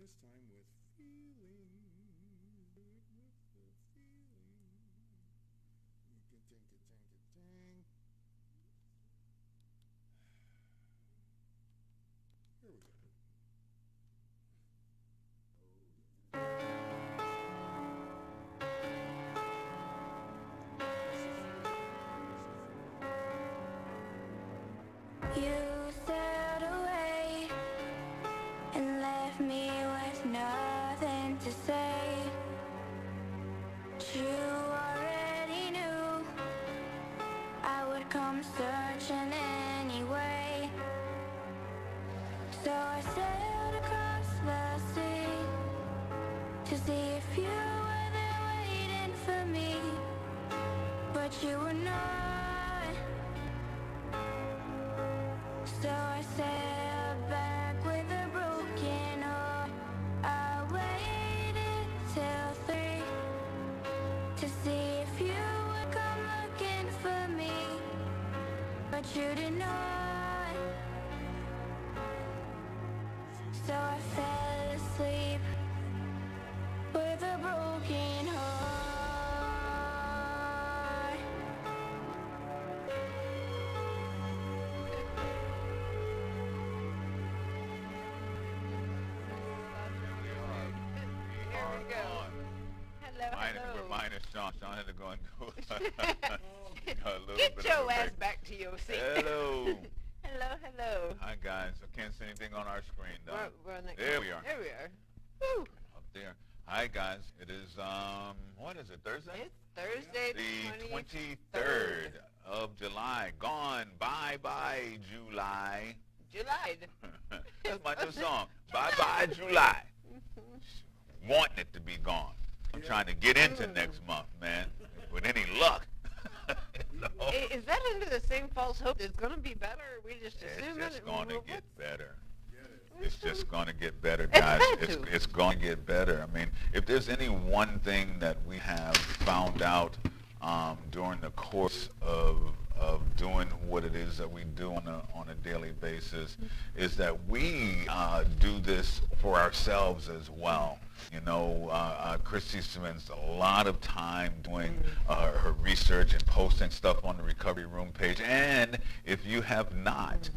this time with feeling. Ding. Here we go. You sailed away and left me with nothing to say. You already knew I would come searching anyway. So I sailed across the sea to see if you were there waiting for me. But you were not. So I sailed back with a broken heart. I waited till 3 to see if you would come looking for me. But you did not. So I fell asleep with a broken heart. Here we go. Hello, hello. Mine is Sean. Sean had to go and do a little Get bit your of a ass break. back to your seat. Hello. Hello, hello. Hi, guys. I can't see anything on our screen, though. We're on the, There we are. There we are. Woo. Up there. Hi, guys. It is, what is it, Thursday? It's Thursday The 23rd. 23rd of July. Gone. Bye-bye, July. July. That's my new song. Bye-bye, July. Wanting it to be gone. I'm trying to get into next month, man. With any luck. No. Is that under the same false hope it's going to be better? Or we just assume It's just going to get better. Get it. It's just going to get better, It's guys. had It's, to. it's going to get better. I mean, if there's any one thing that we have found out during the course of doing what it is that we do on a daily basis, is that we do this for ourselves as well. You know, Christy spends a lot of time doing her research and posting stuff on the Recovery Room page. And if you have not,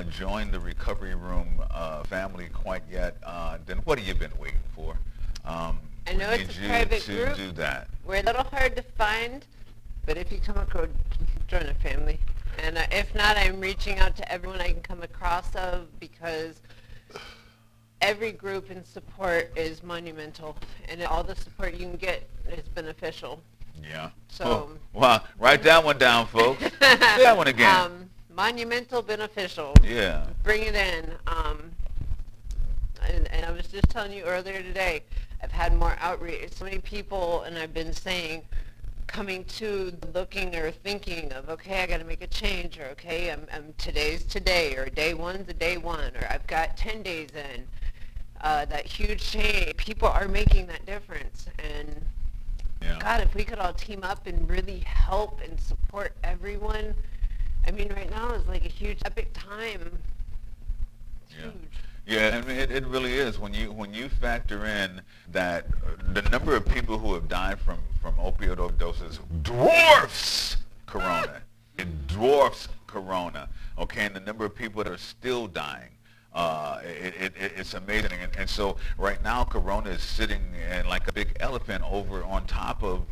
joined the Recovery Room family quite yet, then what have you been waiting for? I know we it's a need private you group. to do that. We're a little hard to find, but if you come across, join the family. And if not, I'm reaching out to everyone I can come across of, because every group and support is monumental, and all the support you can get is beneficial. Yeah. So- well, write that one down, folks. Say that one again. Monumental, beneficial. Yeah. Bring it in. And I was just telling you earlier today, I've had more outreach. So many people, and I've been saying, coming to looking or thinking of, okay, I got to make a change, or okay, I'm today's today, or day one's the day one, or I've got 10 days in. That huge change. People are making that difference, and Yeah. God, if we could all team up and really help and support everyone. I mean, right now is like a huge epic time. It's Yeah. huge. Yeah, I mean, it really is. When you factor in that the number of people who have died from opioid overdoses dwarfs Corona. It dwarfs Corona. Okay, and the number of people that are still dying. It's amazing. And so right now, Corona is sitting like a big elephant over on top of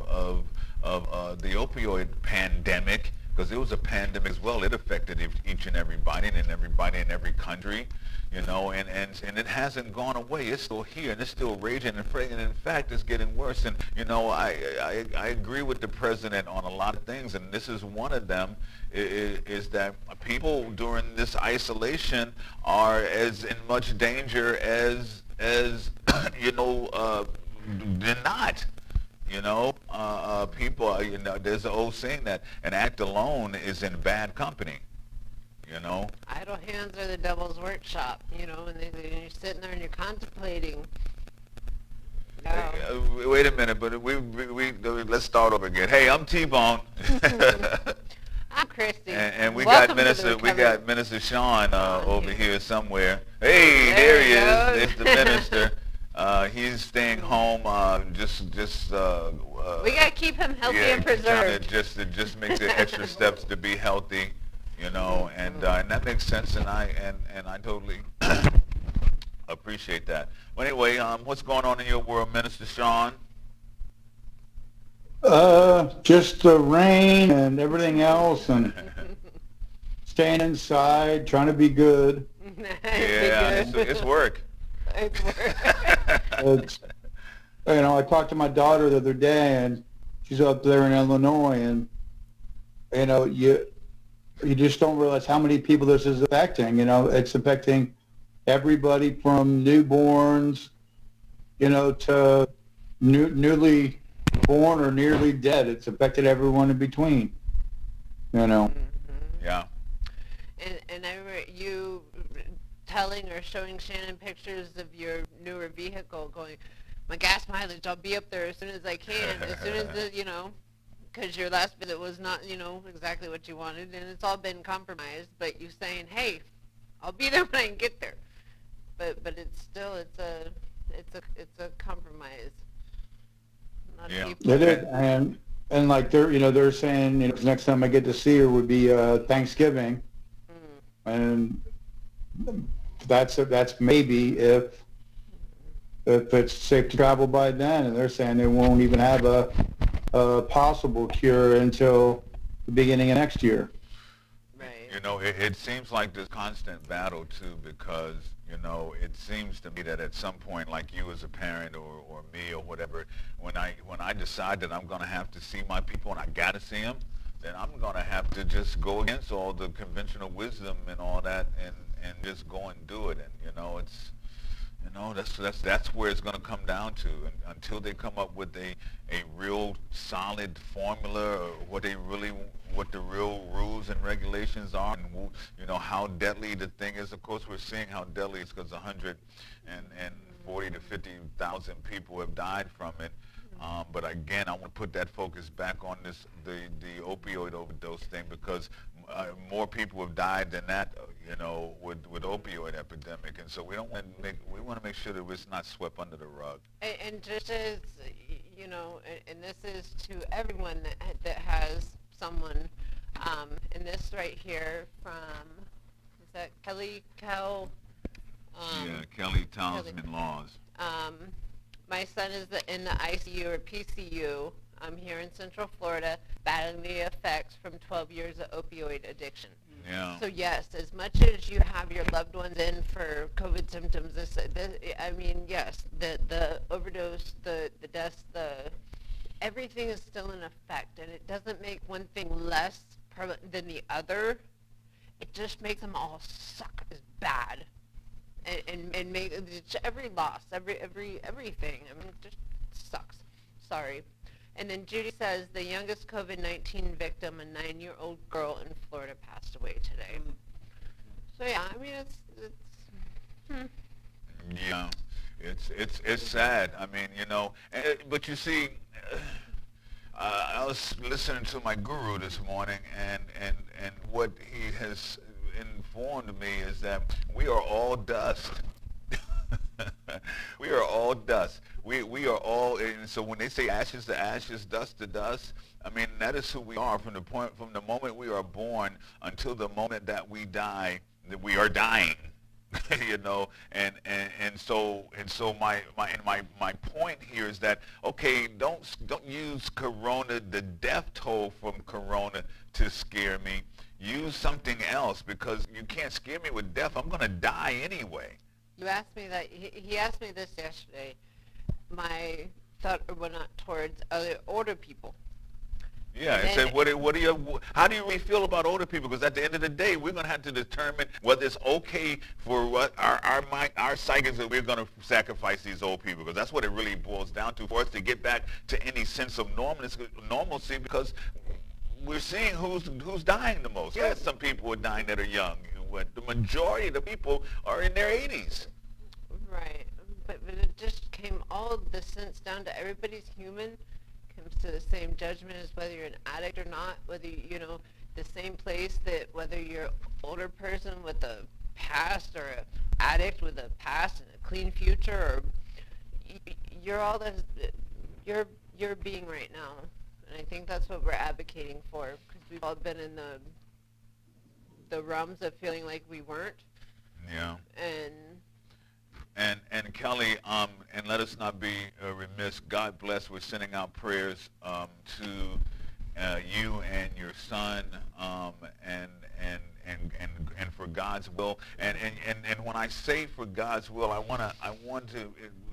the opioid pandemic, because it was a pandemic as well. It affected each and everybody and everybody in every country, you know, and it hasn't gone away. It's still here, and it's still raging, and in fact, it's getting worse. And, you know, I agree with the president on a lot of things, and this is one of them, is that people during this isolation are as in much danger as you know, they're not. You know, people, you know, there's an old saying that an act alone is in bad company, you know. Idle hands are the devil's workshop, you know, and you're sitting there and you're contemplating. Wait a minute, but we let's start over again. Hey, I'm T-Bone. I'm Christy. And we Welcome got to the Minister recovery. Minister Sean over Here. here somewhere. Hey, There there he he is. goes. There's the minister. He's staying home. We gotta keep him healthy yeah, and trying preserved. to just make the extra steps to be healthy, you know, and that makes sense, and I totally appreciate that. Well, anyway, what's going on in your world, Minister Sean? Just the rain and everything else, and staying inside, trying to be good. Yeah, it's work. It's work. It's, I talked to my daughter the other day, and she's up there in Illinois, and you just don't realize how many people this is affecting. It's affecting everybody from newborns, to newly born or nearly dead. It's affected everyone in between. Yeah. And I remember you telling or showing Shannon pictures of your newer vehicle going, my gas mileage, I'll be up there as soon as I can, as soon as because your last visit was not, exactly what you wanted, and it's all been compromised, but you saying, hey, I'll be there when I can get there. But it's still, it's a compromise. Not Yeah. people- It is, and like they're saying, next time I get to see her would be Thanksgiving, and that's maybe if it's safe to travel by then, and they're saying they won't even have a possible cure until the beginning of next year. Right. It seems like this constant battle too, because it seems to me that at some point, like you as a parent or me or whatever, when I decide that I'm going to have to see my people and I got to see them, then I'm going to have to just go against all the conventional wisdom and all that, and just go and do it. And that's where it's going to come down to, and until they come up with a real solid formula, or what the real rules and regulations are, and how deadly the thing is. Of course, we're seeing how deadly it's, because 140 to 50,000 people have died from it. But again, I want to put that focus back on the opioid overdose thing, because more people have died than that, with opioid epidemic, and so we want to make sure that it's not swept under the rug. And just as, and this is to everyone that has someone, and this right here from, is that Kelly Kell? Kelly Townsend Laws. My son is in the ICU or PCU. I'm here in Central Florida, battling the effects from 12 years of opioid addiction. Yeah. So yes, as much as you have your loved ones in for COVID symptoms, yes, the overdose, the deaths, everything is still in effect, and it doesn't make one thing less prevalent than the other. It just makes them all suck as bad, and make every loss, everything. It just sucks. Sorry. And then Judy says the youngest COVID-19 victim, a 9-year-old girl in Florida, passed away today. So yeah, Yeah, it's sad. But you see, I was listening to my guru this morning, and what he has informed me is that we are all dust. We are all dust. We are all, and so when they say ashes to ashes, dust to dust, that is who we are from the moment we are born until the moment that we die. That we are dying, and so my point here is that, okay, don't use Corona, the death toll from Corona, to scare me. Use something else, because you can't scare me with death. I'm going to die anyway. You asked me that. He asked me this yesterday. My thought went out towards older people. Yeah, and say, how do you really feel about older people? Because at the end of the day, we're going to have to determine whether it's okay for what our psychics, that we're going to sacrifice these old people, because that's what it really boils down to, for us to get back to any sense of normalcy, because we're seeing who's dying the most. Yes, some people are dying that are young, but the majority of the people are in their 80s. Right, but it just came all the sense down to everybody's human, comes to the same judgment as whether you're an addict or not, whether the same place that whether you're an older person with a past or an addict with a past and a clean future, or you're all this, you're being right now. And I think that's what we're advocating for, because we've all been in the realms of feeling like we weren't. Yeah. And And Kelly, and let us not be remiss. God bless. We're sending out prayers to you and your son, and for God's will. And when I say for God's will, I want to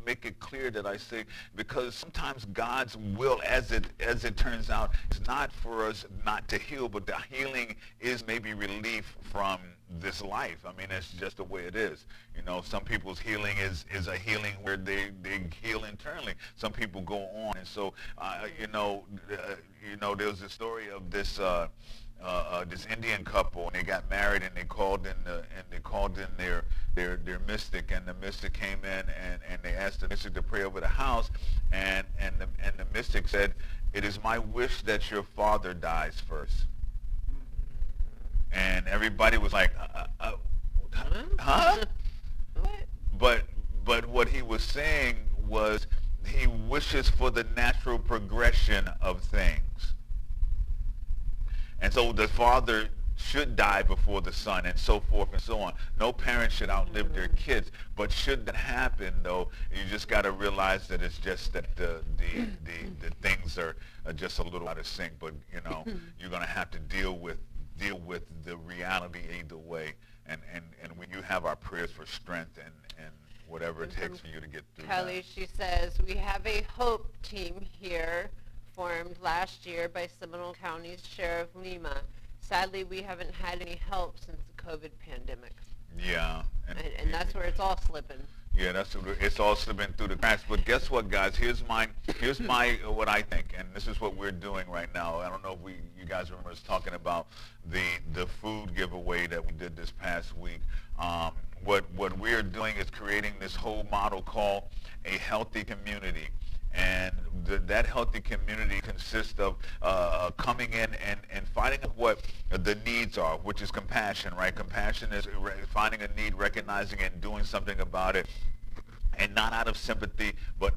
make it clear that I say, because sometimes God's will, as it turns out, is not for us not to heal, but the healing is maybe relief from this life. I mean, that's just the way it is. You know, some people's healing is a healing where they heal internally. Some people go on, and so there was a story of this this Indian couple, and they got married, and they called in their mystic, and the mystic came in and they asked the mystic to pray over the house, and the mystic said, "It is my wish that your father dies first." And everybody was like, huh? what? But what he was saying was he wishes for the natural progression of things. And so the father should die before the son, and so forth and so on. No parent should outlive their kids, but should that happen, though, you just got to realize that it's just that the things are just a little out of sync. But you're going to have to deal with the reality either way, and when you have our prayers for strength and whatever it takes for you to get through Kelly, that. she says, we have a HOPE team here formed last year by Seminole County's Sheriff Lima. Sadly, we haven't had any help since the COVID pandemic. Yeah. And that's where it's all slipping. Yeah, it's all slipping through the cracks. But guess what, guys? Here's my what I think, and this is what we're doing right now. I don't know if you guys remember us talking about the food giveaway that we did this past week. What we're doing is creating this whole model called a healthy community. And that healthy community consists of coming in and finding out what the needs are, which is compassion, right? Compassion is finding a need, recognizing it, and doing something about it. And not out of sympathy, but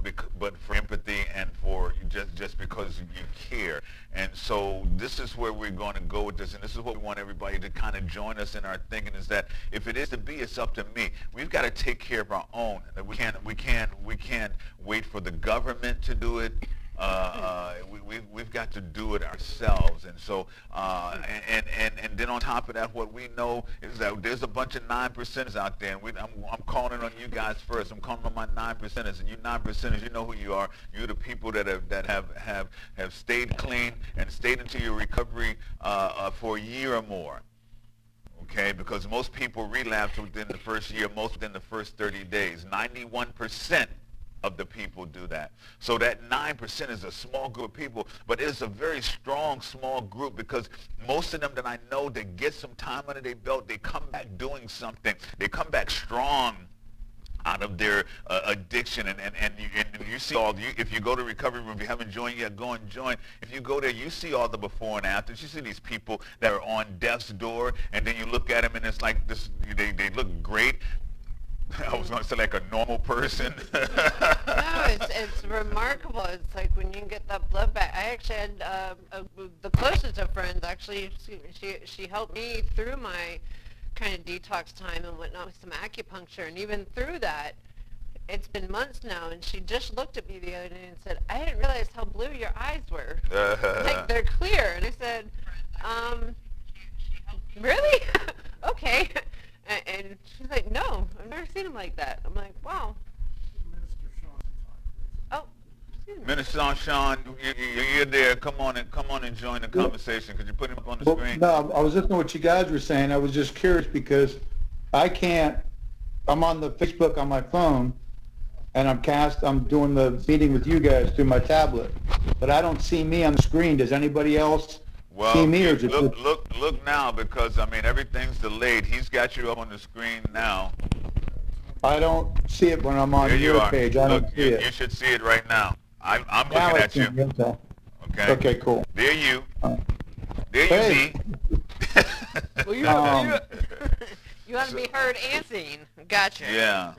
for empathy and for just because you care. And so this is where we're going to go with this, and this is what we want everybody to kind of join us in our thinking, is that if it is to be, it's up to me. We've got to take care of our own. We can't wait for the government to do it. We've got to do it ourselves, and so and then on top of that, what we know is that there's a bunch of 9%ers out there, and I'm calling on you guys first. I'm calling on my 9%ers, and you 9%ers, you know who you are. You're the people that have stayed clean and stayed into your recovery for a year or more. Okay, because most people relapse within the first year, most within the first 30 days. 91% of the people do that. So that 9% is a small group of people, but it's a very strong, small group, because most of them that I know, they get some time under their belt, they come back doing something. They come back strong out of their addiction, and you see if you go to recovery room, if you haven't joined yet, go and join. If you go there, you see all the before and afters. You see these people that are on death's door, and then you look at them, and it's like this, they look great. I was going to say like a normal person. No, it's remarkable. It's like when you can get that blood back. I actually had the closest of friends. Actually, she helped me through my kind of detox time and whatnot with some acupuncture. And even through that, it's been months now. And she just looked at me the other day and said, "I didn't realize how blue your eyes were. Like they're clear." And I said, "Really? Okay." And she's like, "No, I've never seen him like that." I'm like, "Wow." Oh, excuse me. Minister Sean, you're there. Come on and join the conversation. Could you put him up on the screen? No, I was listening to what you guys were saying. I was just curious because I'm on the Facebook on my phone, and I'm doing the meeting with you guys through my tablet, but I don't see me on the screen. Does anybody else see me? Or look now, because I mean everything's delayed. He's got you up on the screen now. I don't see it when I'm on your page. I don't see it. You should see it right now. I'm looking at you. Okay. Okay. Okay, cool. There you. Right. There you Hey. be. Well, you want to be heard and seen. Gotcha. Yeah.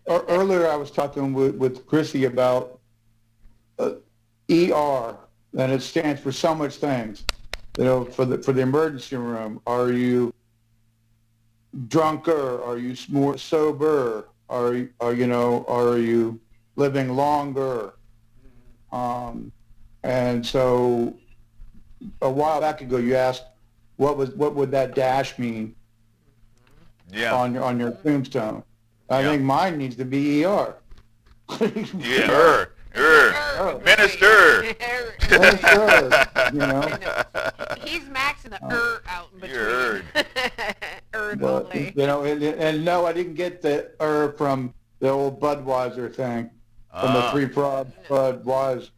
Earlier, I was talking with Chrissy about ER, and it stands for so much things. You know, for the emergency room, are you drunker? Are you more sober? Are you living longer? And so a while back ago, you asked what would that dash mean Yeah. on your tombstone. I think mine needs to be ER. Yeah. Minister. You know. He's maxing the out in between. You're Only. You know, and no, I didn't get the from the old Budweiser thing, from the Three Prods Budweiser.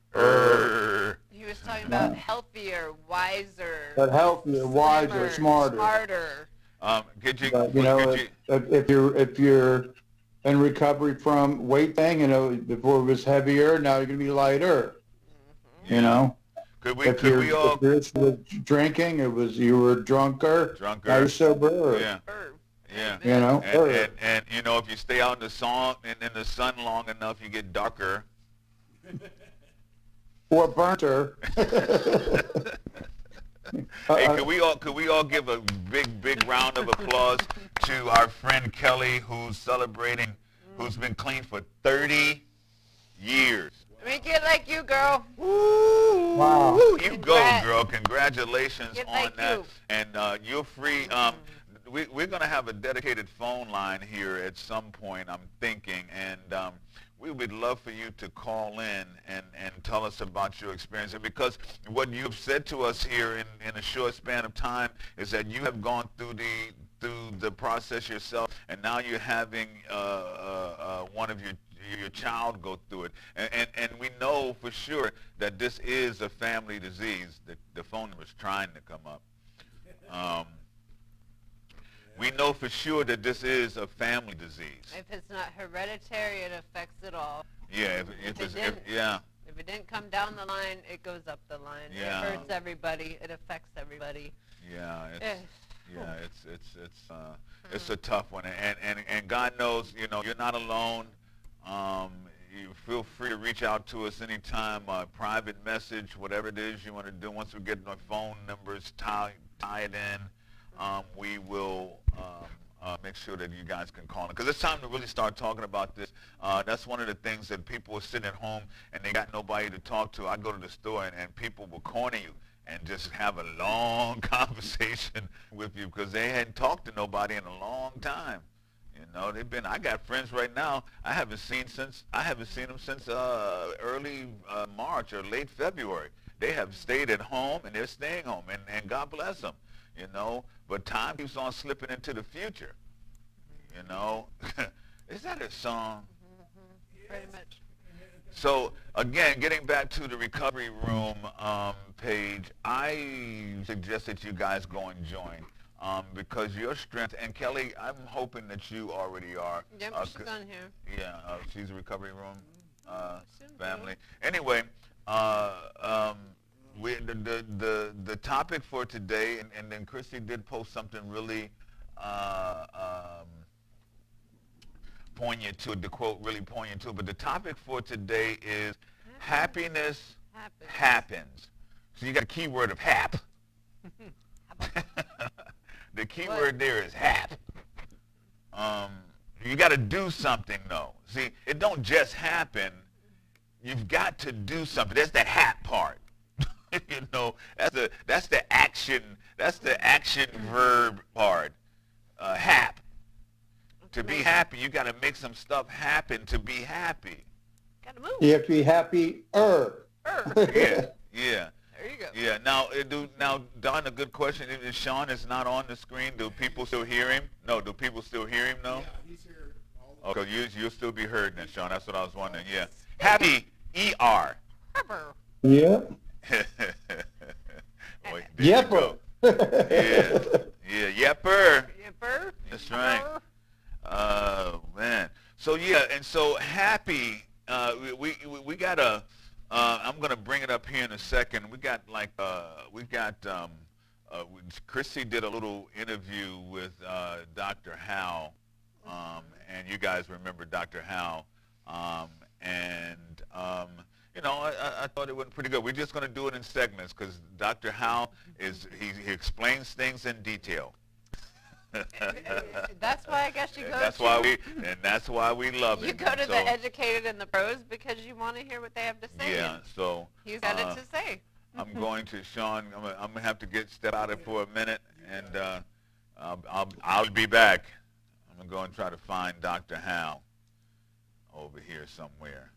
He was talking about healthier, wiser. But healthier, wiser, smarter. Could you, But, you know, if you're in recovery from weight thing, you know, before it was heavier, now you're gonna be lighter. You know. Could If we all? If yours was drinking, you were drunker. Now you're sober. Yeah. Yeah. You know. And you know, if you stay out in the sun long enough, you get darker. Or burner. Hey, could we all give a big round of applause to our friend Kelly, who's been clean for 30 years. Make it like you, girl. Wow. You go, girl. Congratulations Get on like that. you. And you're free. We're going to have a dedicated phone line here at some point, I'm thinking. And we would love for you to call in and tell us about your experience. And because what you've said to us here in a short span of time is that you have gone through the process yourself, and now you're having one of your child go through it. And we know for sure that this is a family disease. The phone number is trying to come up. We know for sure that this is a family disease. If it's not hereditary, it affects it all. Yeah, if it didn't come down the line, it goes up the line. Yeah. It hurts everybody. It affects everybody. Yeah, it's a tough one, and God knows, you know, you're not alone. You feel free to reach out to us anytime, private message, whatever it is you want to do. Once we get our phone numbers tied in, we will make sure that you guys can call in, because it's time to really start talking about this. That's one of the things that people are sitting at home and they got nobody to talk to. I go to the store and people will corner you and just have a long conversation with you because they hadn't talked to nobody in a long time. You know, I got friends right now I haven't seen them since early March or late February. They have stayed at home and they're staying home, and God bless them, you know. But time keeps on slipping into the future, you know. Is that a song? Pretty much. So again, getting back to the recovery room page, I suggest that you guys go and join because your strength, and Kelly, I'm hoping that you already are. Yep, she's on here. Yeah, she's a recovery room family. Anyway, the topic for today, and then Chrissy did post something really poignant to it, the quote really poignant to it, but the topic for today is happiness happens. So you got a key word of hap. The key word there is hap. You got to do something though. See, it don't just happen. You've got to do something. That's the hap part. You know, that's the action verb part. Hap. To be happy, you got to make some stuff happen to be happy. Gotta move. You have to be happy. Yeah. There you go. Yeah. Now, Don, a good question. If Sean is not on the screen, do people still hear him? No. Do people still hear him? No. Yeah, he's here all the Okay, you'll still be heard then, Sean. That's what I was wondering. Yeah. Happy ER. Yeah. Boy, there you go. Yepper. Yeah. Yepper. Yipper. That's right. Oh man. So yeah, and so happy. We got I'm gonna bring it up here in a second. We got Chrissy did a little interview with Dr. Howe, and you guys remember Dr. Howe, and I thought it went pretty good. We're just going to do it in segments because Dr. Howe he explains things in detail. That's why I guess you go. That's why we love it. You go to the educated and the pros because you want to hear what they have to say. Yeah, so he's got it to say. I'm going to Sean. I'm gonna have to step out of it for a minute, and I'll be back. I'm gonna go and try to find Dr. Howe over here somewhere.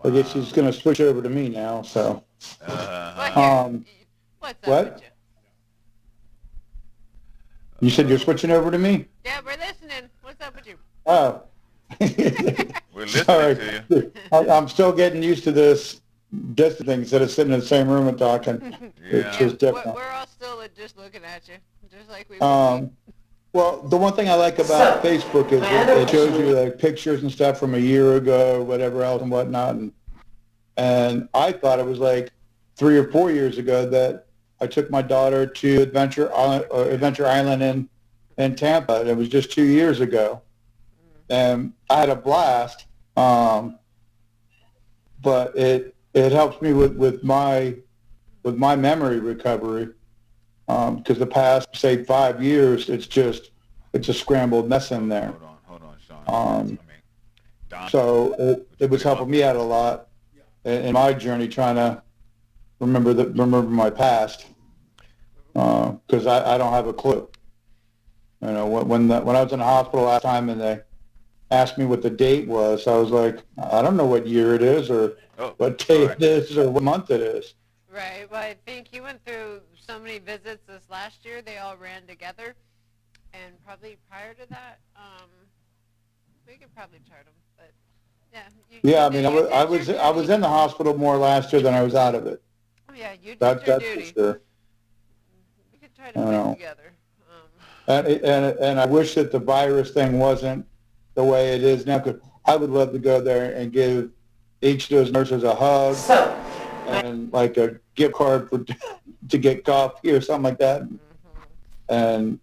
I guess she's going to switch over to me now. So, What's up what? with you? You said you're switching over to me? Yeah, we're listening. What's up with you? Oh. We're listening Sorry. to you. I'm still getting used to this distance thing instead of sitting in the same room and talking. It's just different. We're all still just looking at you, just like we. Well, the one thing I like about Facebook is it shows you like pictures and stuff from a year ago, whatever else and whatnot. And I thought it was like 3 or 4 years ago that I took my daughter to Adventure Island in Tampa. It was just 2 years ago, and I had a blast. But it helps me with my memory recovery, because the past, say, 5 years, it's a scrambled mess in there. Hold on, Sean. So it was helping me out a lot in my journey trying to remember my past, because I don't have a clue. You know, when I was in the hospital last time and they asked me what the date was, I was like, I don't know what year it is or what day it is or what month it is. Right. Well, I think you went through so many visits this last year. They all ran together, and probably prior to that, we could probably chart them. But yeah. Yeah, I mean, I was in the hospital more last year than I was out of it. Oh yeah, you did That's your for duty. sure. We could try to put it together. And I wish that the virus thing wasn't the way it is now, because I would love to go there and give each of those nurses a hug and like a gift card to get coffee or something like that, and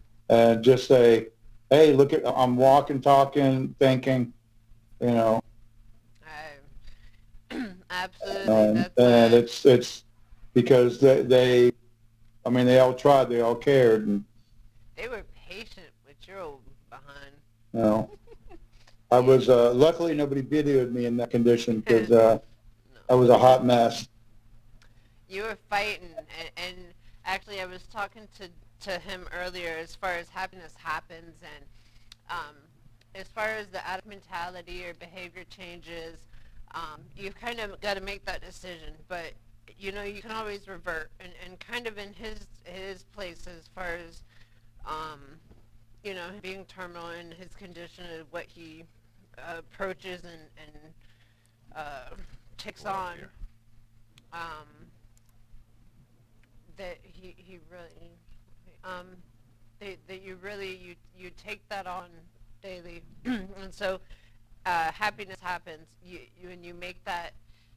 just say, hey, look I'm walking, talking, thinking, you know. Absolutely. And it's because they all tried, they all cared, and they were patient with your old behind. you know, I was luckily nobody videoed me in that condition because I was a hot mess. You were fighting, and actually I was talking to him earlier as far as happiness happens, and as far as the addict mentality or behavior changes, you've kind of got to make that decision, but you know, you can always revert, and kind of in his place as far as you know, being terminal in his condition of what he approaches and takes on, that he really that you really you take that on daily, and so happiness happens. You make that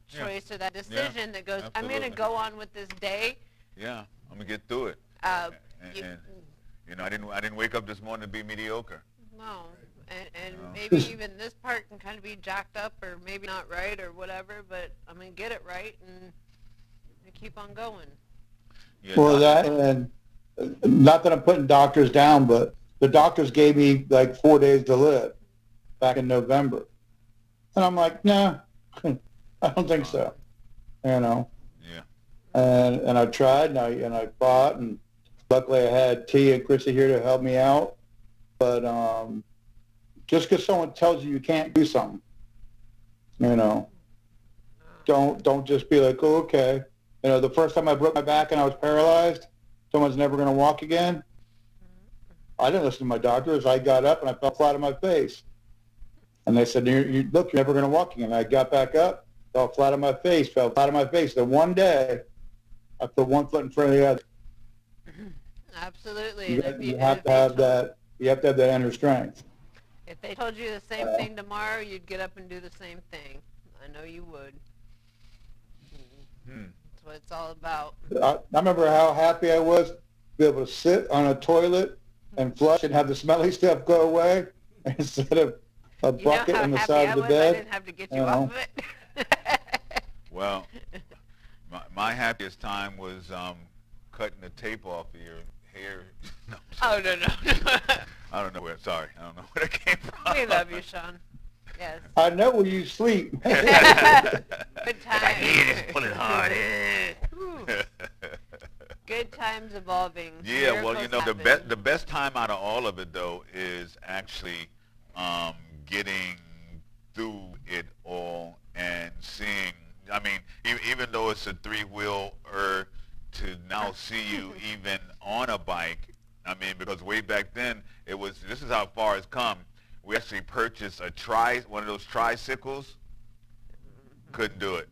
choice or that decision that goes, I'm going to go on with this day. Yeah, I'm gonna get through it. And you know, I didn't wake up this morning to be mediocre. No, and maybe even this part can kind of be jacked up or maybe not right or whatever, but I'm gonna get it right and keep on going. Yeah, Well, that, and not that I'm putting doctors down, but the doctors gave me like 4 days to live back in November, and I'm like, nah, I don't think so. You know. Yeah. And I tried, and I fought, and luckily I had T and Chrissy here to help me out. But just because someone tells you can't do something, you know, don't just be like, oh, okay. You know, the first time I broke my back and I was paralyzed, someone's never going to walk again. I didn't listen to my doctors. I got up and I fell flat on my face. And they said, look, you're never going to walk again. I got back up, fell flat on my face. Then one day, I put one foot in front of the other. Absolutely. You have to have that. You have to have that inner strength. If they told you the same thing tomorrow, you'd get up and do the same thing. I know you would. That's what it's all about. I remember how happy I was to be able to sit on a toilet and flush and have the smelly stuff go away instead of a You know bucket how on the happy side I of the was bed. I didn't have to get you off of it? Well, my happiest time was cutting the tape off of your hair. No, Oh, no. I don't know where. Sorry, I don't know where that came from. We love you, Sean. Yes. I know where you sleep. Good times. Pull it hard. Whew. Good times evolving. Yeah, well, you Miracles know, happen. the best time out of all of it though is actually getting through it all and seeing. I mean, even though it's a three-wheeler, to now see you even on a bike. I mean, because way back then it was. This is how far it's come. We actually purchased one of those tricycles. Couldn't do it.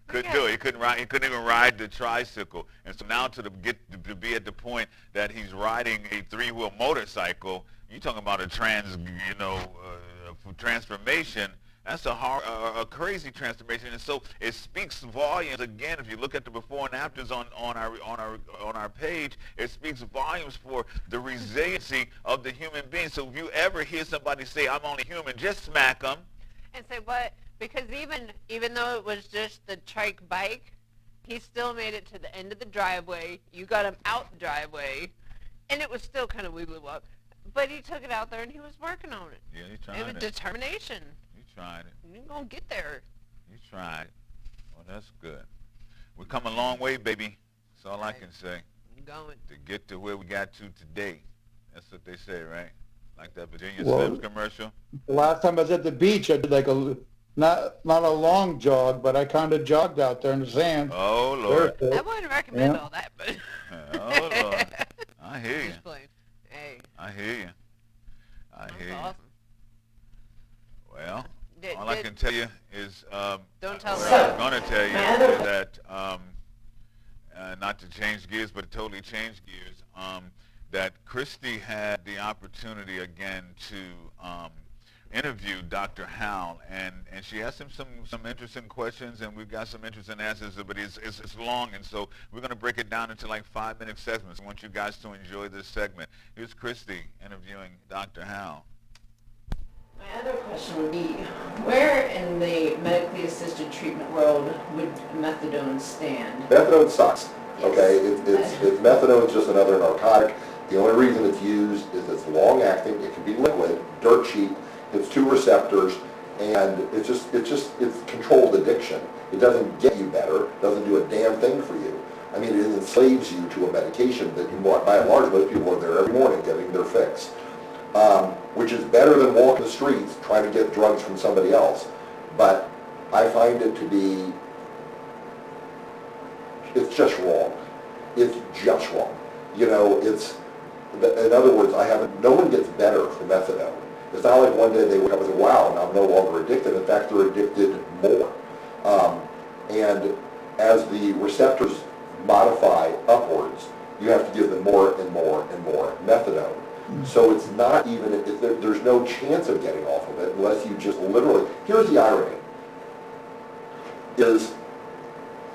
Couldn't do it. He couldn't ride. He couldn't even ride the tricycle. And so now to be at the point that he's riding a three-wheel motorcycle, you're talking about a transformation. That's a crazy transformation, and so it speaks volumes. Again, if you look at the before and afters on our page, it speaks volumes for the resiliency of the human being. So if you ever hear somebody say, "I'm only human," just smack them. And say what? Because even though it was just the trike bike, he still made it to the end of the driveway. You got him out the driveway, and it was still kind of wiggly walk. But he took it out there and he was working on it. Yeah, he tried It was it. determination. He tried it. You're gonna get there. You tried. Well, that's good. We've come a long way, baby. That's all I Right. can say. You're going. To get to where we got to today. That's what they say, right? Like that Virginia Well- Slims commercial. The last time I was at the beach, I did like not a long jog, but I kind of jogged out there in the sand. Oh, Lord. I wouldn't recommend Yeah. all that, but Oh, Lord. I hear you. just playing. Hey, I hear you. I that's hear you. awesome. Well, Did- all I did- can tell you is, Don't tell what me. I was going to tell you My other- is that, not to change gears, but to totally change gears, that Christy had the opportunity again to interview Dr. Howell, and she asked him some interesting questions, and we've got some interesting answers, but it's long, and so we're going to break it down into like 5-minute segments. I want you guys to enjoy this segment. Here's Christy interviewing Dr. Howell. My other question would be, where in the medically assisted treatment world would methadone stand? Methadone sucks. Yes. Okay, methadone is just another narcotic. The only reason it's used is it's long acting. It can be liquid, dirt cheap. It's 2 receptors, and it's controlled addiction. It doesn't get you better. Doesn't do a damn thing for you. I mean, it enslaves you to a medication that, by and large, most people are there every morning getting their fix. Which is better than walking the streets trying to get drugs from somebody else. But I find it to be, it's just wrong. It's just wrong. You know, in other words, no one gets better from methadone. It's not like one day they wake up and say, wow, now I'm no longer addicted. In fact, they're addicted more. And as the receptors modify upwards, you have to give them more and more and more methadone. So it's not even, there's no chance of getting off of it unless you just literally, here's the irony, is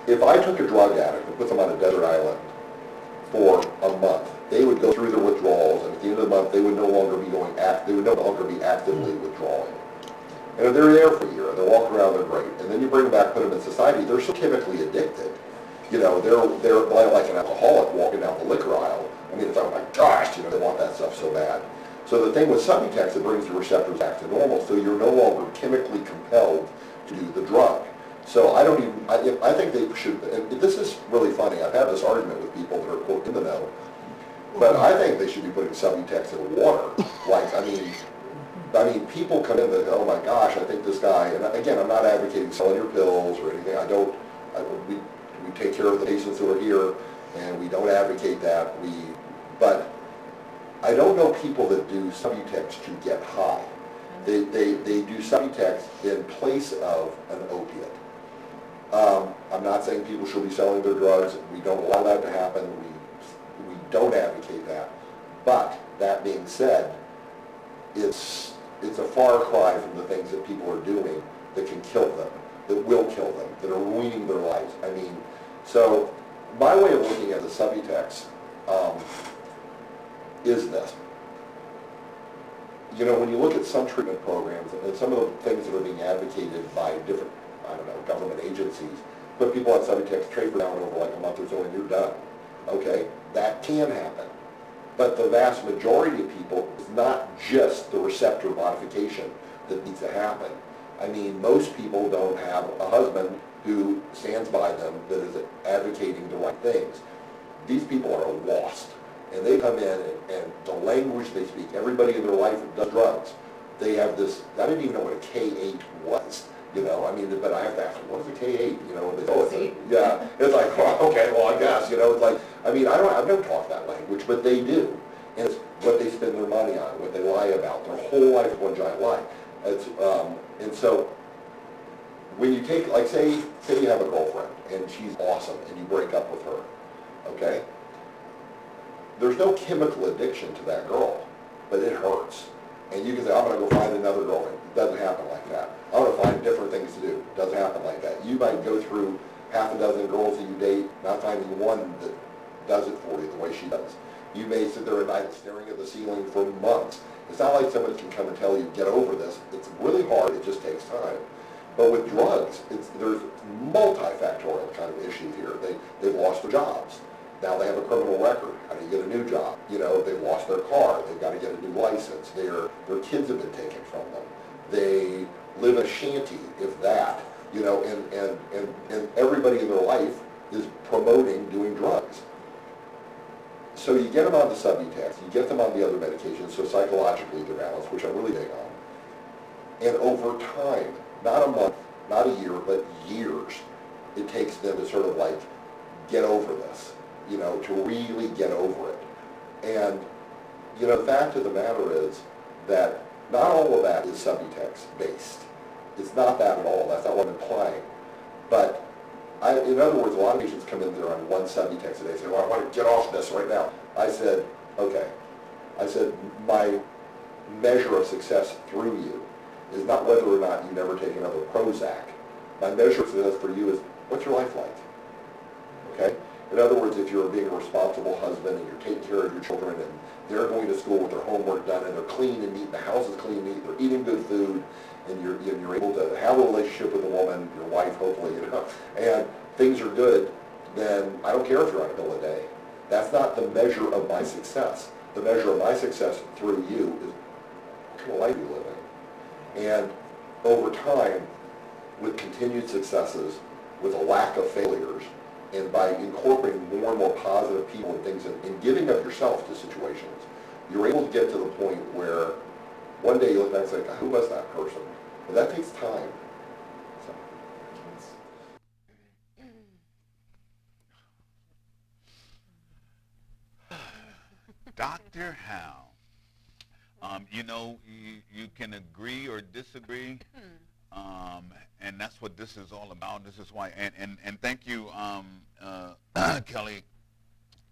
if I took a drug addict and put them on a desert island for a month, they would go through their withdrawals, and at the end of the month they would no longer be actively withdrawing. And if they're there for a year, they're walking around, they're great, and then you bring them back, put them in society, they're so chemically addicted. You know, they're like an alcoholic walking down the liquor aisle. I mean, it's like, oh my gosh, they want that stuff so bad. So the thing with Subutex, it brings the receptors back to normal, so you're no longer chemically compelled to do the drug. So I think they should, and this is really funny, I've had this argument with people that are, quote, in the know, but I think they should be putting Subutex in water. Like, I mean, people come in and go, oh my gosh, I think this guy, and again, I'm not advocating selling your pills or anything, we take care of the patients who are here, and we don't advocate that. But I don't know people that do Subutex to get high. They do Subutex in place of an opiate. I'm not saying people should be selling their drugs. We don't allow that to happen. We don't advocate that. But that being said, it's a far cry from the things that people are doing that can kill them. that will kill them, that are ruining their lives. I mean, so my way of looking at the Subutex is this. You know, when you look at some treatment programs and some of the things that are being advocated by different, I don't know, government agencies, put people on Subutex, trade for down over like a month or so and you're done. Okay, that can happen. But the vast majority of people, it's not just the receptor modification that needs to happen. I mean, most people don't have a husband who stands by them that is advocating the right things. These people are lost. And they come in and the language they speak, everybody in their life does drugs. They have this, I didn't even know what a K8 was, you know, I mean, but I have to ask them, what is a K8, you know, and they, oh, it's a, yeah, it's like, well, okay, well, I guess, you know, it's like, I mean, I've never talked that language, but they do. And it's what they spend their money on, what they lie about. Their whole life is one giant lie. It's, and so, when you take, like, say you have a girlfriend, and she's awesome, and you break up with her, okay? There's no chemical addiction to that girl, but it hurts. And you can say, I'm going to go find another girlfriend. It doesn't happen like that. I'm going to find different things to do. It doesn't happen like that. You might go through half a dozen girls that you date, not finding one that does it for you the way she does. You may sit there at night staring at the ceiling for months. It's not like somebody can come and tell you, get over this. It's really hard. It just takes time. But with drugs, there's multifactorial kind of issues here. They've lost their jobs. Now they have a criminal record. How do you get a new job? You know, they've lost their car. They've got to get a new license. Their kids have been taken from them. They live in a shanty, if that. You know, and everybody in their life is promoting doing drugs. So you get them on the Subutex, you get them on the other medications, so psychologically they're balanced, which I'm really big on. And over time, not a month, not a year, but years, it takes them to sort of like get over this. You know, to really get over it. And, you know, the fact of the matter is that not all of that is Subutex based. It's not that at all. That's not what I'm implying. But, in other words, a lot of patients come in there on one Subutex a day and say, well, I want to get off this right now. I said, okay. I said, my measure of success through you is not whether or not you never take another Prozac. My measure of success for you is, what's your life like? Okay? In other words, if you're being a responsible husband and you're taking care of your children and they're going to school with their homework done and they're clean and neat, the house is clean and neat, they're eating good food, and you're able to have a relationship with a woman, your wife hopefully, you know, and things are good, then I don't care if you're on a bill a day. That's not the measure of my success. The measure of my success through you is what kind of life you live in. And over time, with continued successes, with a lack of failures, and by incorporating more and more positive people and things and giving of yourself to situations, you're able to get to the point where one day you look back and say, who was that person? But that takes time. So. Dr. Howe, you know, you can agree or disagree, and that's what this is all about. This is why, and thank you, Kelly,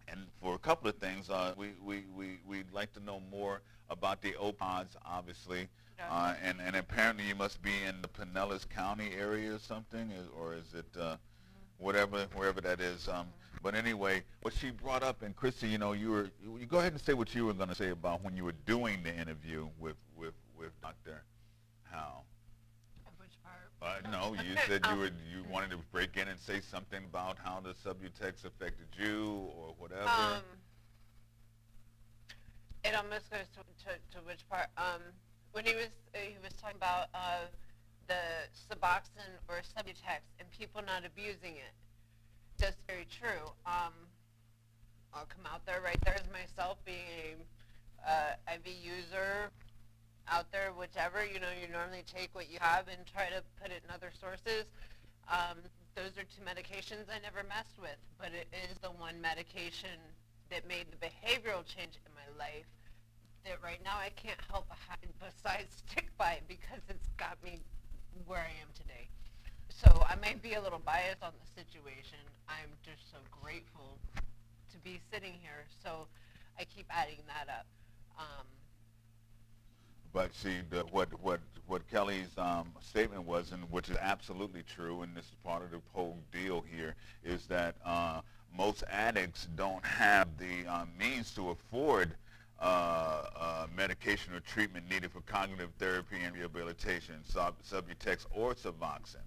and for a couple of things. We'd like to know more about the OPODs, obviously, and apparently you must be in the Pinellas County area or something, or is it wherever that is. But anyway, what she brought up, and Christy, you know, you go ahead and say what you were going to say about when you were doing the interview with Dr. Howe. Which part? No, you said you wanted to break in and say something about how the Subutex affected you or whatever. It almost goes to which part? When he was talking about the Suboxone or Subutex and people not abusing it. That's very true. I'll come out there right there as myself being a IV user out there, whichever, you know, you normally take what you have and try to put it in other sources. Those are two medications I never messed with, but it is the one medication that made the behavioral change in my life that right now I can't help besides stick by it because it's got me where I am today. So I may be a little biased on the situation. I'm just so grateful to be sitting here. So I keep adding that up. But see, what what Kelly's statement was, and which is absolutely true, and this is part of the whole deal here, is that most addicts don't have the means to afford medication or treatment needed for cognitive therapy and rehabilitation, Subutex or Suboxone,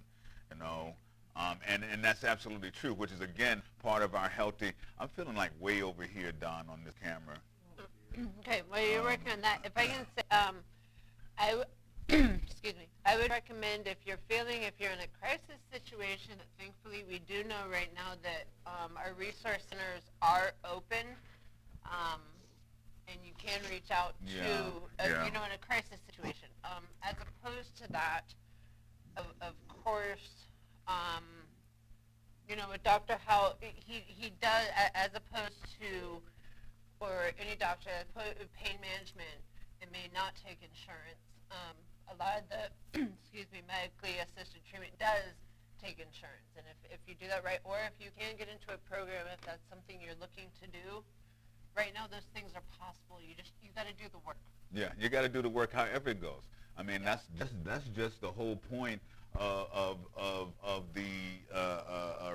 you know. And that's absolutely true, which is, again, part of our healthy. I'm feeling like way over here, Don, on this camera. Okay, well, you're working on that. If I can say, excuse me, I would recommend if you're in a crisis situation, thankfully we do know right now that our resource centers are open, and you can reach out to, you know, in a crisis situation. As opposed to that, of course, you know, with Dr. Howell, he does, as opposed to, or any doctor, pain management, it may not take insurance. A lot of the, excuse me, medically assisted treatment does take insurance. And if you do that right, or if you can get into a program, if that's something you're looking to do, right now those things are possible. You got to do the work. Yeah, you got to do the work however it goes. I mean, that's just the whole point of the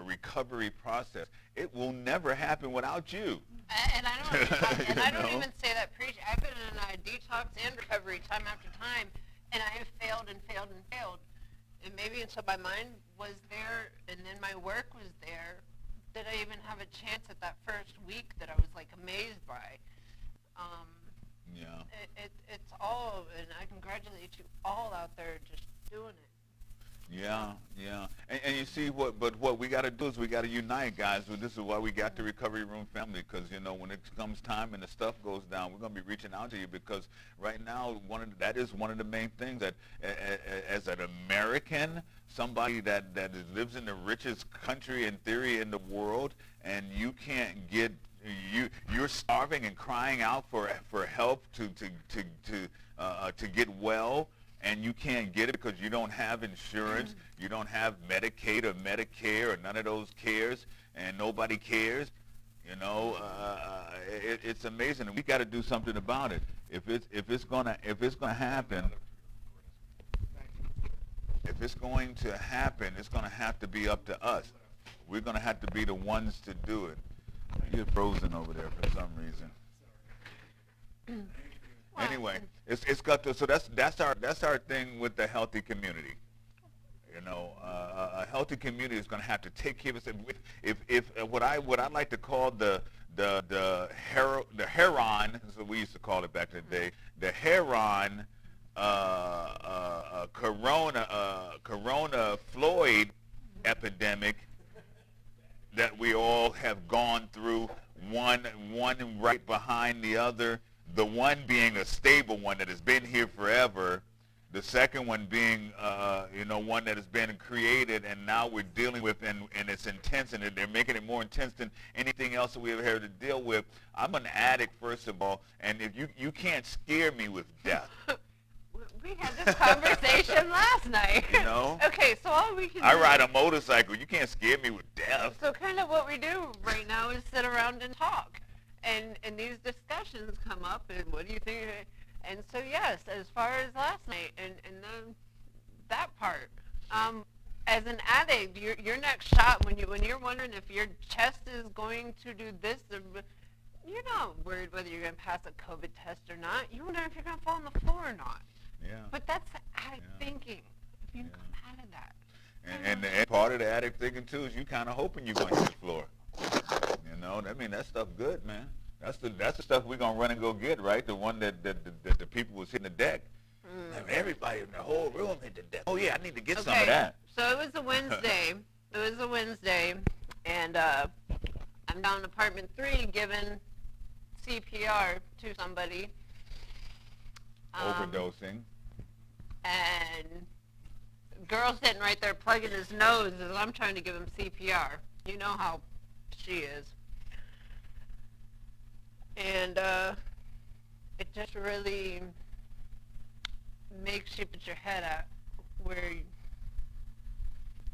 recovery process. It will never happen without you. And I don't know? even say that preach. I've been in a detox and recovery time after time, and I have failed and failed and failed. And maybe until my mind was there and then my work was there, did I even have a chance at that first week that I was like amazed by. Yeah. It's all, and I congratulate you all out there just doing it. Yeah, yeah. And you see what we got to do is we got to unite, guys. This is why we got the Recovery Room family, because, you know, when it comes time and the stuff goes down, we're going to be reaching out to you, because right now that is one of the main things that as an American, somebody that lives in the richest country in theory in the world, and you can't get, you're starving and crying out for help to get well, and you can't get it because you don't have insurance, you don't have Medicaid or Medicare or none of those cares, and nobody cares. You know, it's amazing, and we got to do something about it. If it's gonna happen, it's gonna have to be up to us. We're gonna have to be the ones to do it. You're frozen over there for some reason. Anyway, it's got to, so that's our thing with the healthy community. You know, a healthy community is going to have to take care of itself. If what I like to call the heron, as we used to call it back in the day, the heron corona Floyd epidemic that we all have gone through, one right behind the other. The one being a stable one that has been here forever, the second one being, one that has been created and now we're dealing with, and it's intense, and they're making it more intense than anything else that we ever had to deal with. I'm an addict, first of all, and if you can't scare me with death. We had this conversation last night. You know? Okay, so all we can do... I ride a motorcycle. You can't scare me with death. So kind of what we do right now is sit around and talk. And these discussions come up, and what do you think? And so yes, as far as last night and that part, as an addict, your next shot when you're wondering if your chest is going to do this, you're not worried whether you're going to pass a COVID test or not. You wonder if you're going to fall on the floor or not. Yeah. But that's addict thinking. If you can come out of that. And part of the addict thinking too is you kind of hoping you're going to hit the floor. You know, I mean, that stuff good, man. That's the stuff we're gonna run and go get, right? The one that the people was hitting the deck. Everybody in the whole room hit the deck. Oh yeah, I need to get some of that. So it was a Wednesday. And I'm down in apartment 3 giving CPR to somebody. Overdosing. And girl sitting right there plugging his nose as I'm trying to give him CPR. You know how she is. And it just really makes you put your head at where you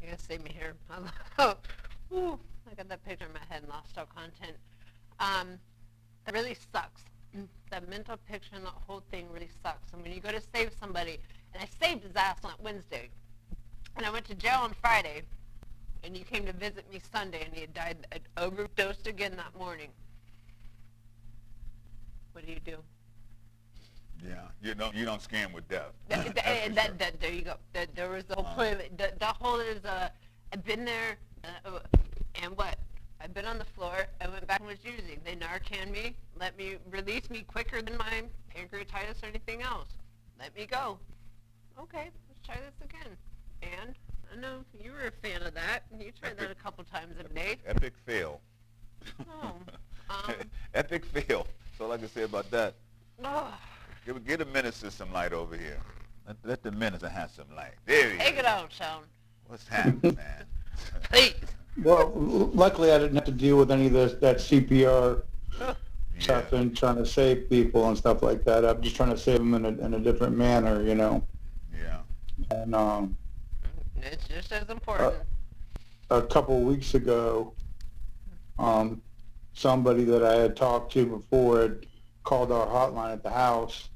gotta save me here. Ooh, I got that picture in my head and lost all content. That really sucks. That mental picture and that whole thing really sucks. And when you go to save somebody and I saved his ass on Wednesday. And I went to jail on Friday, and he came to visit me Sunday, and he had died, overdosed again that morning. What do you do? Yeah, you don't scam with death. There you go. There was the whole point of it. The whole is, I've been there, and what? I've been on the floor. I went back and was using. They Narcan me, release me quicker than my pancreatitis or anything else. Let me go. Okay, let's try this again. And I know you were a fan of that. You tried that a couple times a day. Epic fail. Oh, Epic fail. That's all I can say about that. oh. Get a minister some light over here. Let the minister have some light. There he Take is. it out, Sean. What's happening, man? Please. Well, luckily I didn't have to deal with any of that CPR stuff Yeah. and trying to save people and stuff like that. I'm just trying to save them in a different manner, you know. Yeah. And It's just as important. a couple of weeks ago, somebody that I had talked to before had called our hotline at the house,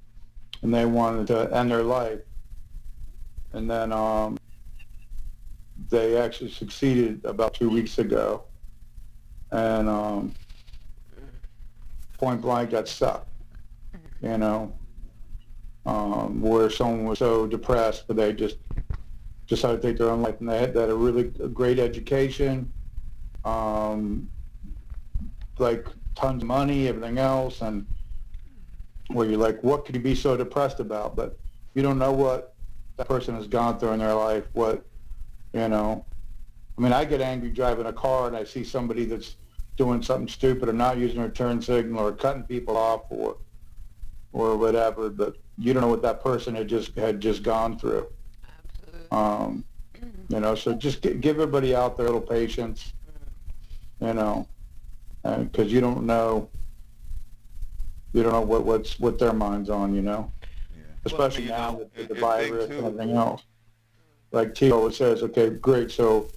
and they wanted to end their life. And then they actually succeeded about 2 weeks ago, and point blank got stuck. You know, where someone was so depressed, but they just decided to take their own life, and they had a really great education, like tons of money, everything else, and where you're like, what could you be so depressed about? But you don't know what that person has gone through in their life, what, you know. I mean, I get angry driving a car and I see somebody that's doing something stupid or not using their turn signal or cutting people off or whatever, but you don't know what that person had just gone through. Absolutely. You know, so just give everybody out there a little patience, you know, because you don't know what their mind's on, you know, Yeah. especially Well, now you know, with the it's virus big, and too. everything else. Like T always says, okay, great, so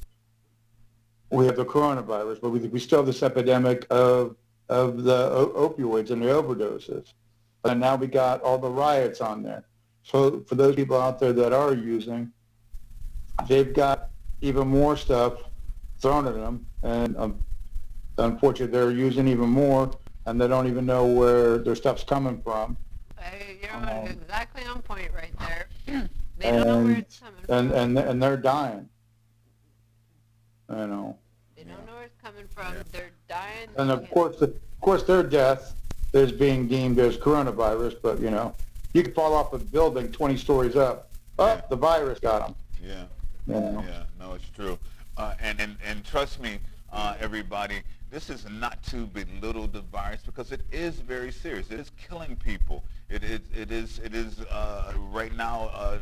we have the coronavirus, but we still have this epidemic of the opioids and the overdoses. And now we got all the riots on there. So for those people out there that are using, they've got even more stuff thrown at them, and unfortunately they're using even more, and they don't even know where their stuff's coming from. You're exactly on point right there. They don't know where it's coming from. And they're dying. You know. They don't know where it's coming from. Yeah. They're dying. And of course their death is being deemed as coronavirus, but you know, you could fall off a building 20 stories up. Oh, Yeah. the virus got them. Yeah. You know. Yeah, no, it's true. And trust me, everybody, this is not to belittle the virus because it is very serious. It is killing people. It is right now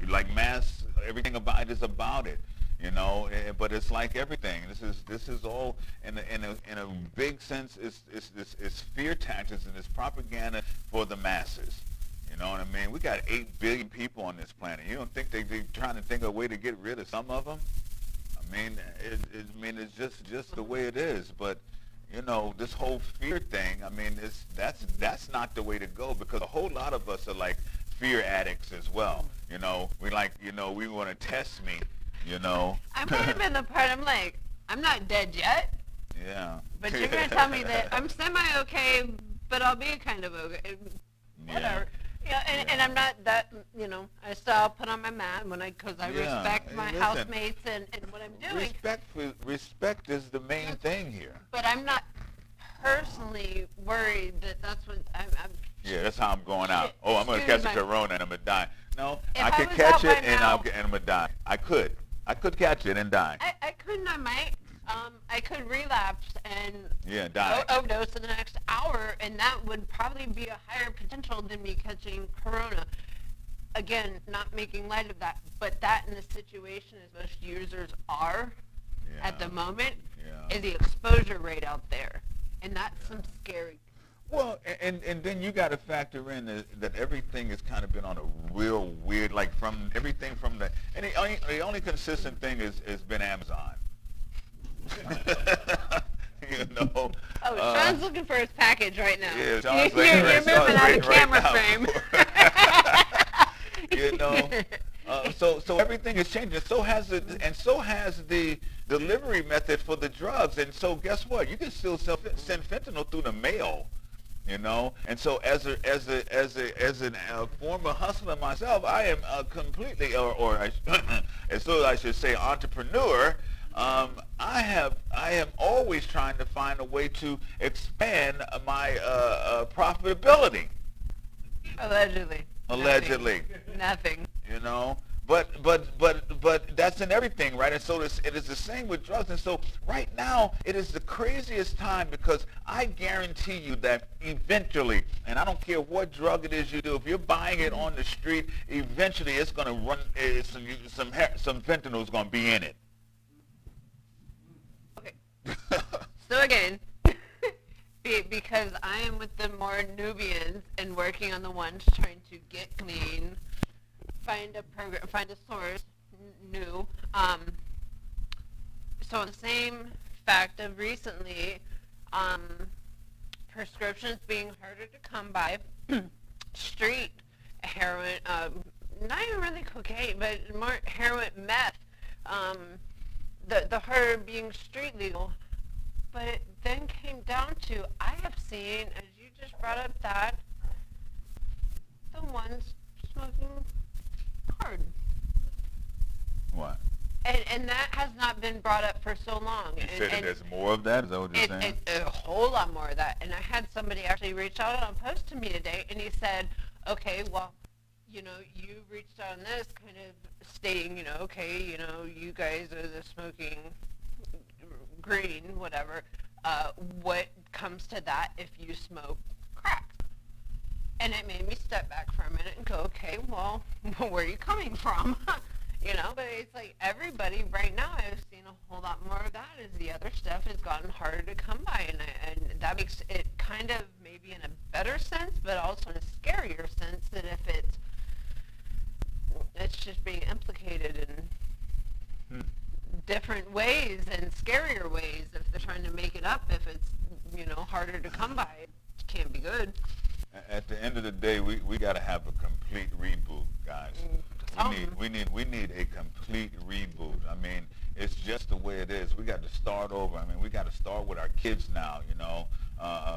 like mass. Everything about it is about it, you know. But it's like everything. This is all in a big sense. It's fear tactics and it's propaganda for the masses. You know what I mean? We got 8 billion people on this planet. You don't think they're trying to think of a way to get rid of some of them? I mean, it's just the way it is. But you know, this whole fear thing. I mean, that's not the way to go because a whole lot of us are like fear addicts as well. You know, we want to test me. You know. I might have been the part. I'm like, I'm not dead yet, Yeah. but you're gonna tell me that I'm semi-okay, but I'll be kind of okay. Whatever. Yeah, and I'm not that, you know, I still put on my mat because I Yeah, respect my listen. housemates and what I'm doing. Respect is the main thing here. But I'm not personally worried that that's what I'm Yeah, that's how I'm going out. Oh, I'm going to catch a corona and I'm going to die. No, If I I could was catch out it right and now- I'm going to die. I could catch it and die. I couldn't, I might. I could relapse and Yeah, die. overdose in the next hour, and that would probably be a higher potential than me catching corona. Again, not making light of that, but that in the situation as most users are at the moment Yeah. is the exposure rate out there, and that's some scary. Well, and then you got to factor in that everything has kind of been on a real weird, like from everything from and the only consistent thing has been Amazon. You know. Oh, Sean's looking for his package right now. Yeah, Sean's you're looking moving Sean's out of waiting camera right frame. now. He's know. So everything is changing. So has the delivery method for the drugs. And so guess what? You can still send fentanyl through the mail. You know, and so as a former hustler myself, I am completely, as though I should say, entrepreneur. I am always trying to find a way to expand my profitability. Allegedly. Allegedly. Nothing. You know. But that's in everything, right? And so it is the same with drugs. And so right now, it is the craziest time because I guarantee you that eventually, and I don't care what drug it is you do, if you're buying it on the street, eventually it's going to run, some fentanyl is going to be in it. Okay. So again, because I am with the more Nubians and working on the ones trying to get clean, find a program, find a source, new. So the same fact of recently, prescriptions being harder to come by, street heroin, not even really cocaine, but more heroin, meth, the harder being street legal. But it then came down to, I have seen, as you just brought up that, the ones smoking hard. What? And that has not been brought up for so long. You said that there's more of that? Is that what you're saying? A whole lot more of that. And I had somebody actually reach out on a post to me today, and he said, okay, well, you know, you reached out on this kind of stating, you know, okay, you know, you guys are the smoking green, whatever. What comes to that if you smoke crack? And it made me step back for a minute and go, okay, well, where are you coming from? You know, but it's like everybody right now, I've seen a whole lot more of that as the other stuff has gotten harder to come by. And that makes it kind of maybe in a better sense, but also in a scarier sense that if it's just being implicated in different ways and scarier ways if they're trying to make it up, if it's, you know, harder to come by, it can't be good. At the end of the day, we got to have a complete reboot, guys. We need a complete reboot. I mean, it's just the way it is. We got to start over. I mean, we got to start with our kids now. You know,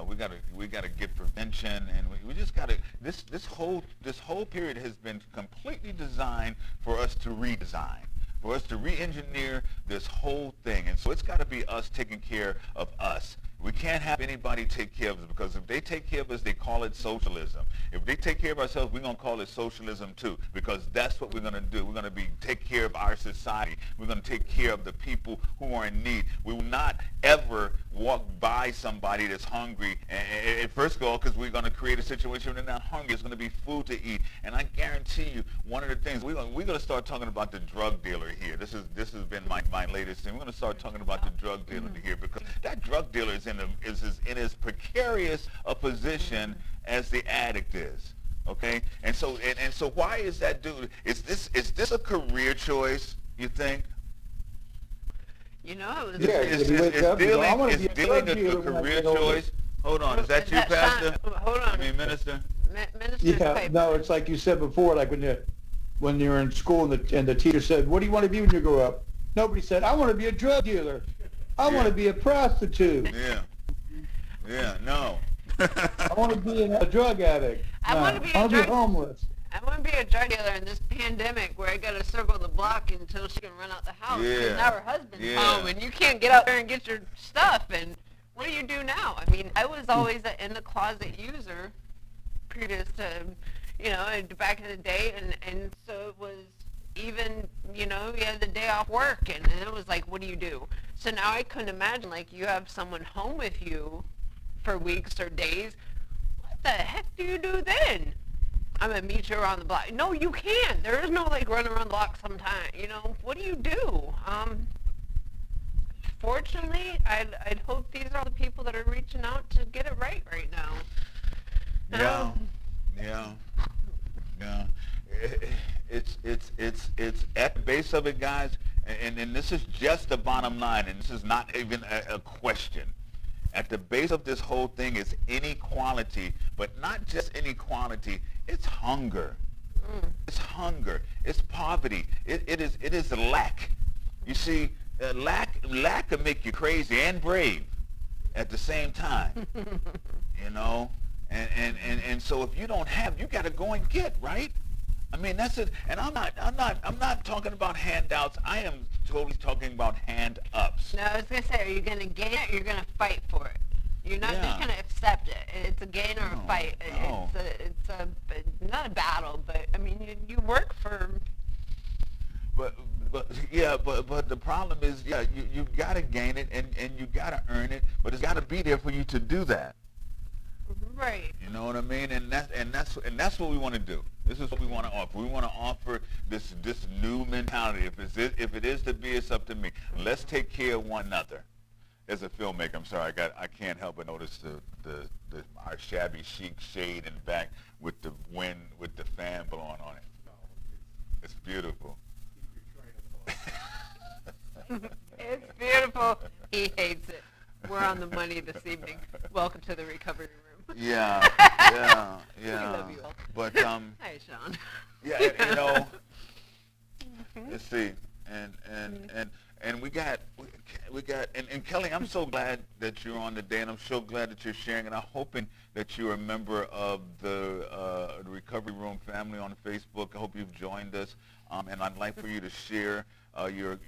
we got to get prevention, and we just got to. This whole period has been completely designed for us to redesign, for us to re-engineer this whole thing, and so it's got to be us taking care of us. We can't have anybody take care of us, because if they take care of us, they call it socialism. If they take care of ourselves, we're going to call it socialism too, because that's what we're going to do. We're going to take care of our society. We're going to take care of the people who are in need. We will not ever walk by somebody that's hungry, and first of all, because we're going to create a situation where they're not hungry. It's going to be food to eat. And I guarantee you, one of the things, we're going to start talking about the drug dealer here. This has been my latest thing. We're going to start talking about the drug dealer here, because that drug dealer is in as precarious a position as the addict is. Okay, and so why is that dude? Is this a career choice? You think? You know, it was Yeah, is dealing a career choice? Hold on, is that you, Pastor? Hold on. I mean, Minister. Minister's Yeah, paper. no, it's like you said before, like when you were in school and the teacher said, what do you want to be when you grow up? Nobody said, I want to be a drug dealer. I want to be a prostitute. Yeah, no. I want to be a drug addict. I want to be I a want to drug be homeless. I want to be a drug dealer in this pandemic where I got to circle the block until she can run out the house. Yeah. Because now her husband's Yeah. home and you can't get out there and get your stuff. And what do you do now? I mean, I was always an in the closet user previous to, you know, back in the day. And so it was even, you know, you had the day off work and it was like, what do you do? So now I couldn't imagine, like, you have someone home with you for weeks or days. What the heck do you do then? I'm going to meet you around the block. No, you can't. There is no, like, run around the block sometime. You know, what do you do? Fortunately, I'd hope these are the people that are reaching out to get it right now. Yeah. It's at the base of it, guys, and this is just the bottom line, and this is not even a question. At the base of this whole thing is inequality, but not just inequality, it's hunger. It's hunger. hunger, it's poverty, it is lack. You see, lack can make you crazy and brave at the same time. You know, and so if you don't have, you got to go and get, right? I mean, that's it. And I'm not talking about handouts. I am totally talking about hand ups. No, I was gonna say, are you gonna gain it or you're gonna fight for it? You're not just gonna accept it. It's a gain or a fight. No. It's not a battle, but I mean, you work for. But the problem is, you gotta gain it and you gotta earn it, but it's gotta be there for you to do that. Right. You know what I mean? And that's what we want to do. This is what we want to offer. We want to offer this new mentality. If it is to be, it's up to me. Let's take care of one another. As a filmmaker, I'm sorry, I can't help but notice our shabby chic shade in the back with the wind, with the fan blowing on it. It's beautiful. It's beautiful. He hates it. We're on the money this evening. Welcome to the recovery room. Yeah. We love you all. But Hi, Sean. yeah, you know. Let's see, and we got and Kelly, I'm so glad that you're on today, and I'm so glad that you're sharing, and I'm hoping that you're a member of the Recovery Room family on Facebook. I hope you've joined us, and I'd like for you to share your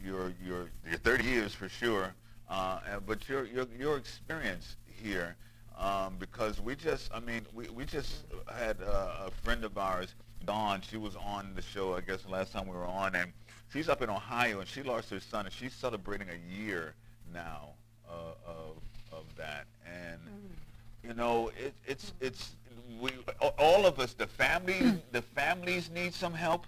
30 years for sure, but your experience here. Because we just had a friend of ours, Dawn. She was on the show, I guess, last time we were on, and she's up in Ohio, and she lost her son, and she's celebrating a year now of that. And you know, all of us, the families need some help,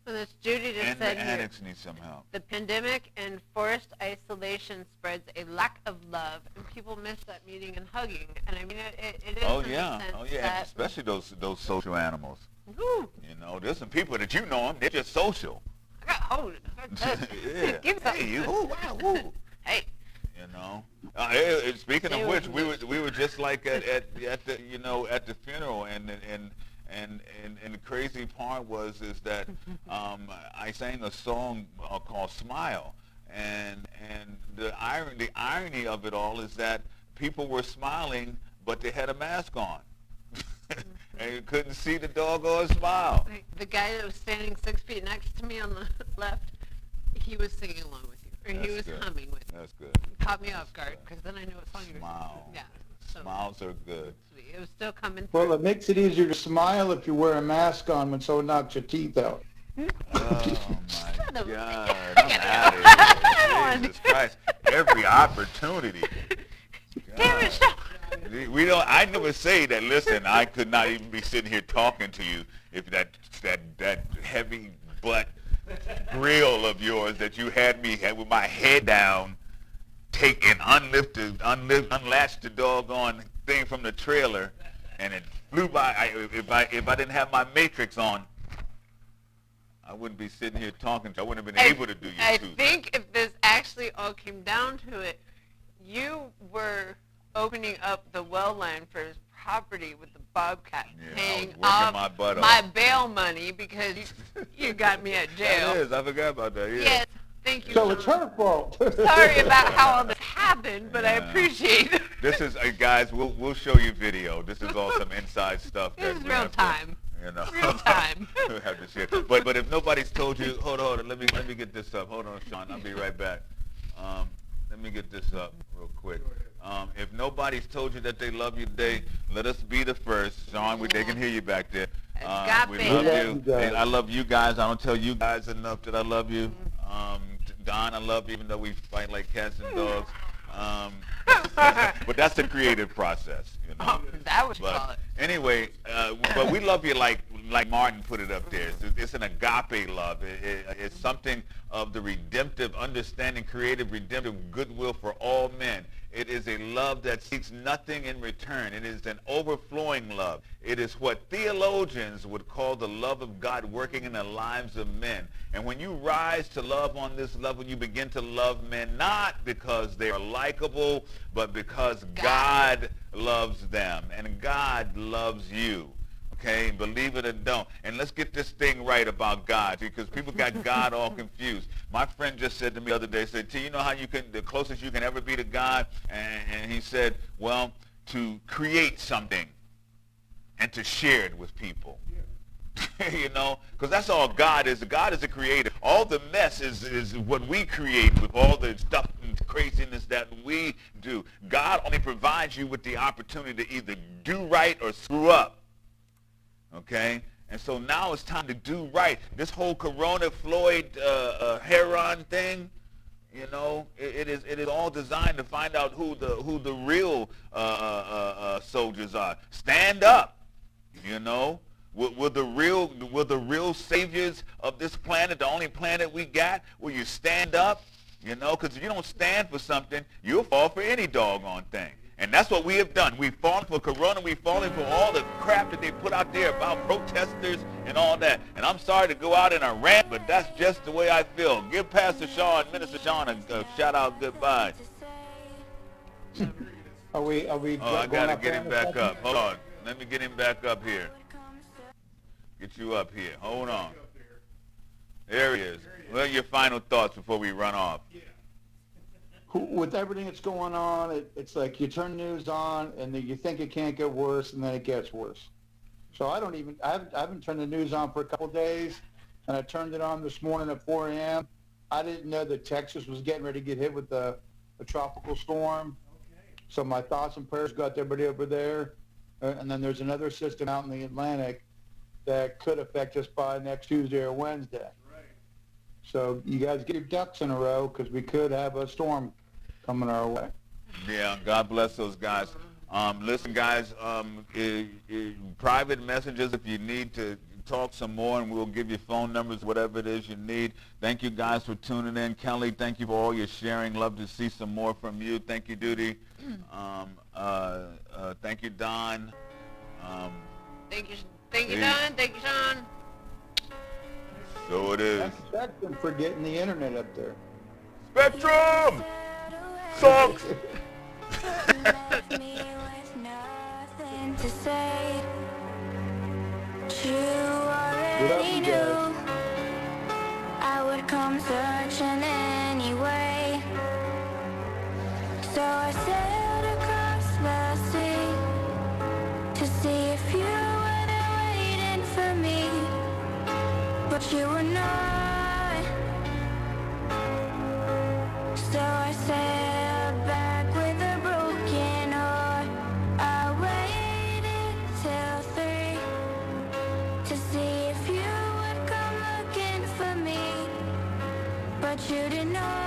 Well, as Judy just and said the here, addicts need some help. the pandemic and forced isolation spreads a lack of love, and people miss that meeting and hugging. And I mean, it is Oh in the yeah, sense and that, especially those social animals. whew, You know, there's some people that you know them, they're just social. I got hold it. I got touch it. Yeah. Give something. Hey, you. Ooh, wow, ooh. Hey, You know. Speaking Stay of which, with we were just like at the funeral, and the crazy part is that I sang a song called Smile, and the irony of it all is that people were smiling, but they had a mask on. And you couldn't see the doggone smile. the guy that was standing 6 feet next to me on the left, he was singing along with you, or he That's was good. humming with you. That's good. Caught me off guard, because then I knew what song you were Smile. singing. Yeah. So Smiles are good. sweet. It was still coming Well, through. it makes it easier to smile if you wear a mask on when someone knocks your teeth out. Oh my of- God! I'm out of here. Jesus Christ! Every opportunity. Damn it, God. Sean. We don't. I never say that. Listen, I could not even be sitting here talking to you if that heavy butt grill of yours that you had me with my head down, take and unlatched the doggone thing from the trailer, and it flew by. If I didn't have my matrix on, I wouldn't be sitting here talking to you. I wouldn't have been able to do your I tooth. think if this actually all came down to it, you were opening up the well line for his property with the Bobcat, Yeah, I paying was working off my butt my off. bail money because you got me at jail. That is. I forgot about that. Yeah. Yes, thank you. So Sean. it's her fault. Sorry about how all this happened, but I Yeah. appreciate it. This is, guys, we'll show you video. This is all some inside stuff. This that is we real have to, time. You know. Real time. We have to share. But if nobody's told you, hold on, let me get this up. Hold on, Sean, I'll be right back. Let me get this up real quick. If nobody's told you that they love you today, let us be the first. Sean, they can hear you back there. We love Agape. you. Love you guys. And I love you guys. I don't tell you guys enough that I love you. Don, I love you, even though we fight like cats and dogs. But that's the creative process, you know. Oh, that would call But it. anyway, but we love you like Martin put it up there. It's an agape love. It's something of the redemptive understanding, creative, redemptive goodwill for all men. It is a love that seeks nothing in return. It is an overflowing love. It is what theologians would call the love of God working in the lives of men. And when you rise to love on this level, you begin to love men not because they are likable, but because God loves them and God loves you. Okay, believe it or don't. And let's get this thing right about God, because people got God all confused. My friend just said to me the other day, said, T, you know how you can, the closest you can ever be to God? And he said, well, to create something and to share it with people. You know, because that's all God is. God is a creator. All the mess is what we create with all the stuff and craziness that we do. God only provides you with the opportunity to either do right or screw up. Okay? And so now it's time to do right. This whole Corona Floyd Heron thing, you know, it is all designed to find out who the real soldiers are. Stand up, you know. Will the real saviors of this planet, the only planet we got, will you stand up? You know, because if you don't stand for something, you'll fall for any doggone thing. And that's what we have done. We've fallen for Corona. We've fallen for all the crap that they put out there about protesters and all that. And I'm sorry to go out in a rant, but that's just the way I feel. Give Pastor Shaw and Minister Shawn a shout out goodbye. Are we? Oh, I got to get him back up. Hold on. Let me get him back up here. Get you up here. Hold on. There he is. What are your final thoughts before we run off? With everything that's going on, it's like you turn the news on and then you think it can't get worse, and then it gets worse. So I haven't turned the news on for a couple of days, and I turned it on this morning at 4 a.m. I didn't know that Texas was getting ready to get hit with a tropical storm. So my thoughts and prayers go out to everybody over there. And then there's another system out in the Atlantic that could affect us by next Tuesday or Wednesday. Right. So you guys get your ducks in a row, because we could have a storm coming our way. Yeah, God bless those guys. Listen, guys, private messages if you need to talk some more, and we'll give you phone numbers, whatever it is you need. Thank you guys for tuning in. Kelly, thank you for all your sharing. Love to see some more from you. Thank you, Duty. Thank you, Don. Thank you, Don. Thank you, Sean. So it is. That's them for getting the internet up there. Spectrum! Sucks! Left me with nothing to say. You already knew I would come searching anyway. So I sailed across the sea to see if you were there waiting for me, but you were not. So I sailed back with a broken heart. I waited till 3 to see if you would come looking for me, but you did not.